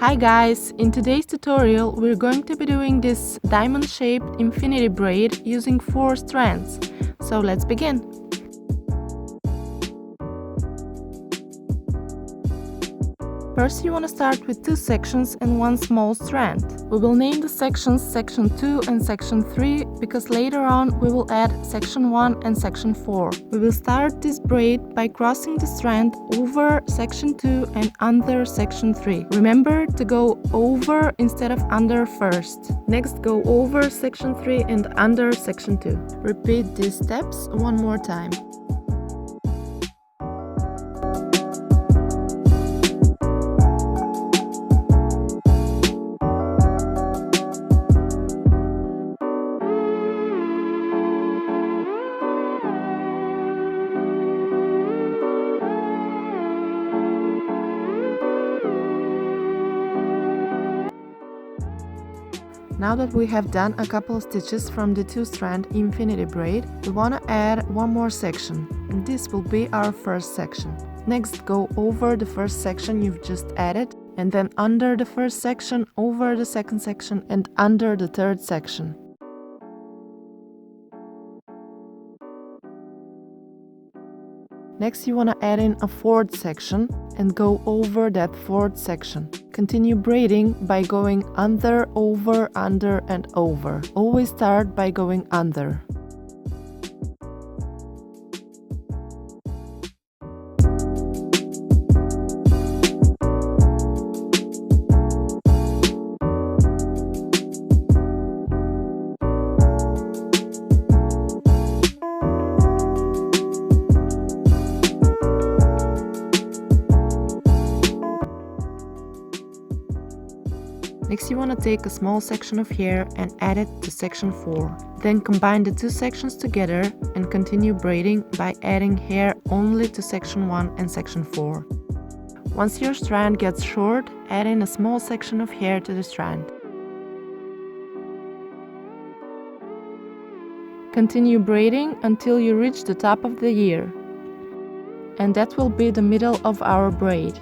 Hi guys, in today's tutorial we're going to be doing this diamond-shaped infinity braid using 4 strands. So let's begin! First you want to start with 2 sections and 1 small strand. We will name the sections section 2 and section 3 because later on we will add section 1 and section 4. We will start this braid by crossing the strand over section 2 and under section 3. Remember to go over instead of under first. Next go over section 3 and under section 2. Repeat these steps one more time. Now that we have done a couple of stitches from the 2-strand infinity braid, we want to add one more section, and this will be our first section. Next, go over the first section you've just added, and then under the first section, over the second section, and under the third section. Next, you want to add in a 4th section and go over that 4th section. Continue braiding by going under, over, under, and over. Always start by going under. Next you want to take a small section of hair and add it to section 4. Then combine the 2 sections together and continue braiding by adding hair only to section 1 and section 4. Once your strand gets short, add in a small section of hair to the strand. Continue braiding until you reach the top of the ear. And that will be the middle of our braid.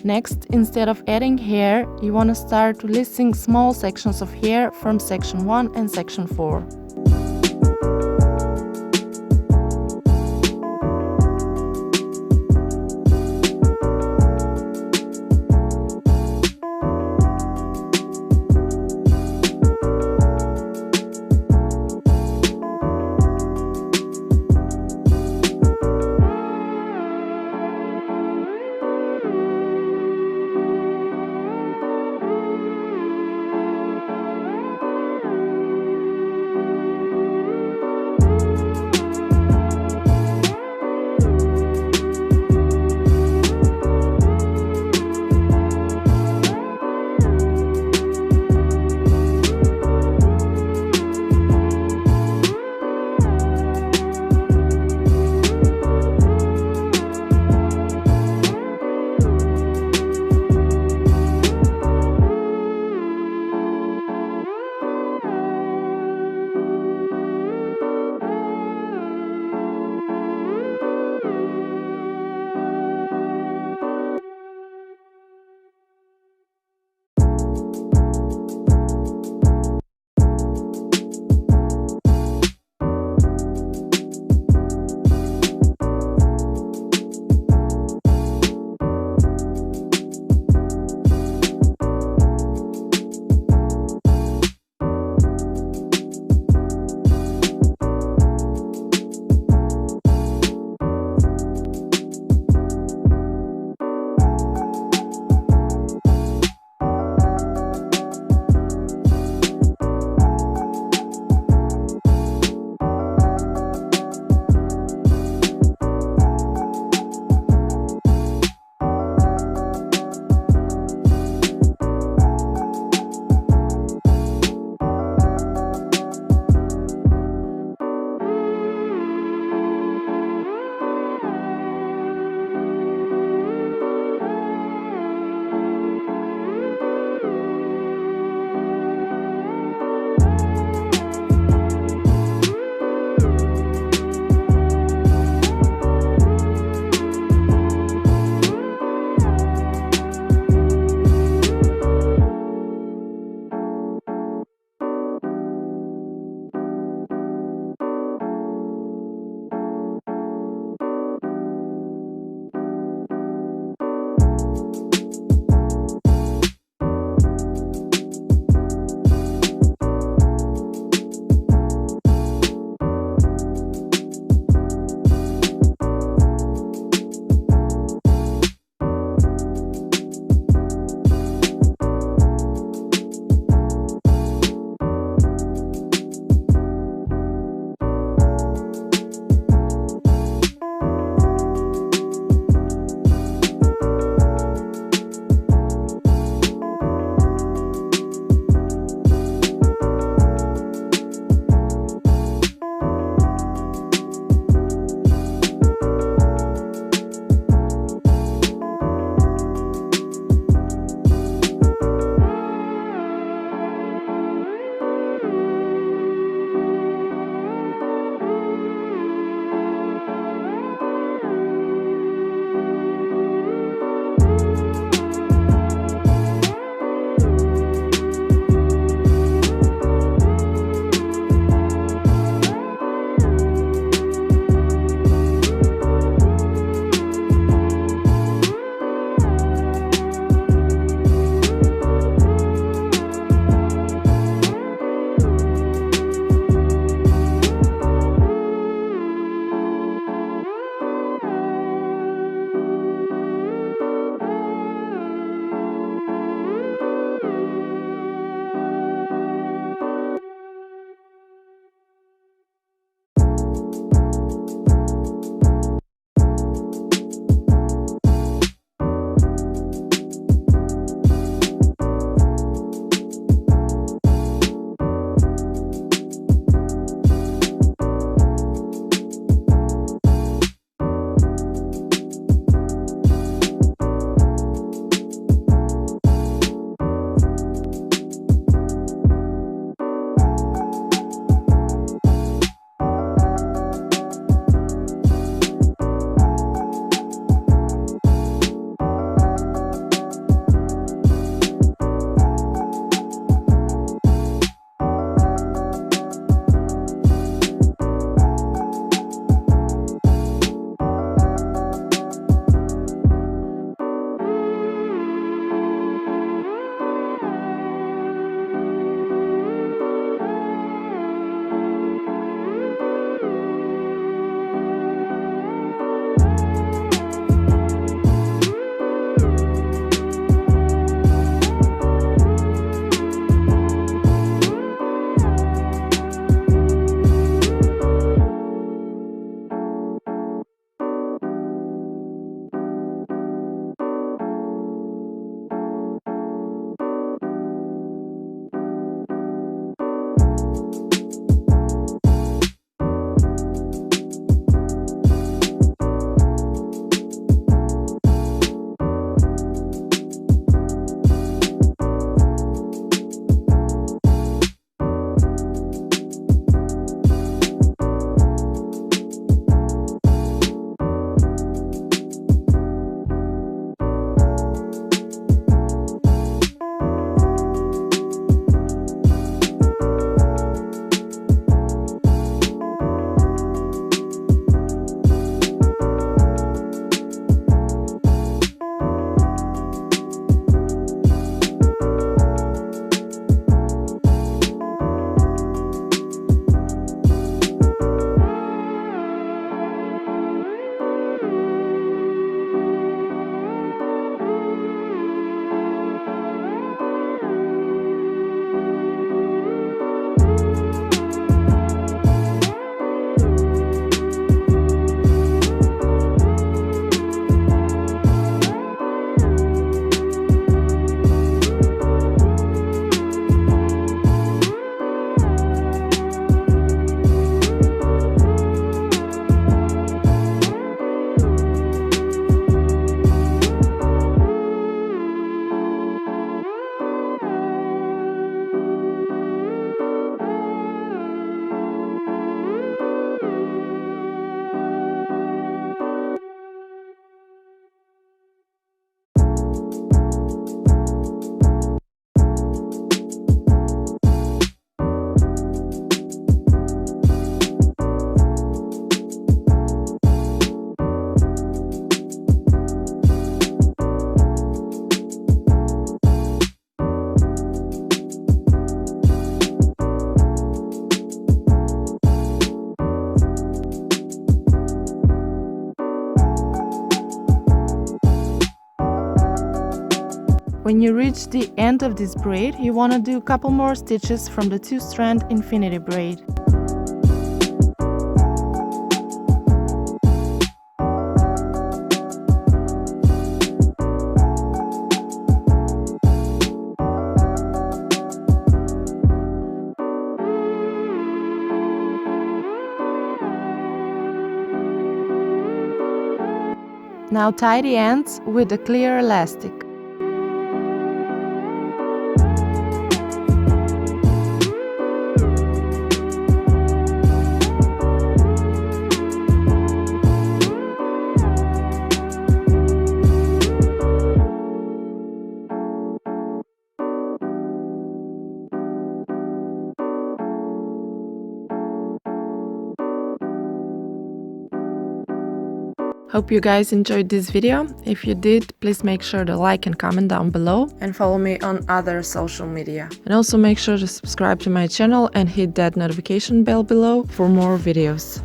Next, instead of adding hair, you want to start releasing small sections of hair from section 1 and section 4. When you reach the end of this braid, you want to do a couple more stitches from the 2-strand infinity braid. Now tie the ends with a clear elastic. Hope you guys enjoyed this video. If you did, please make sure to like and comment down below and follow me on other social media. And also make sure to subscribe to my channel and hit that notification bell below for more videos.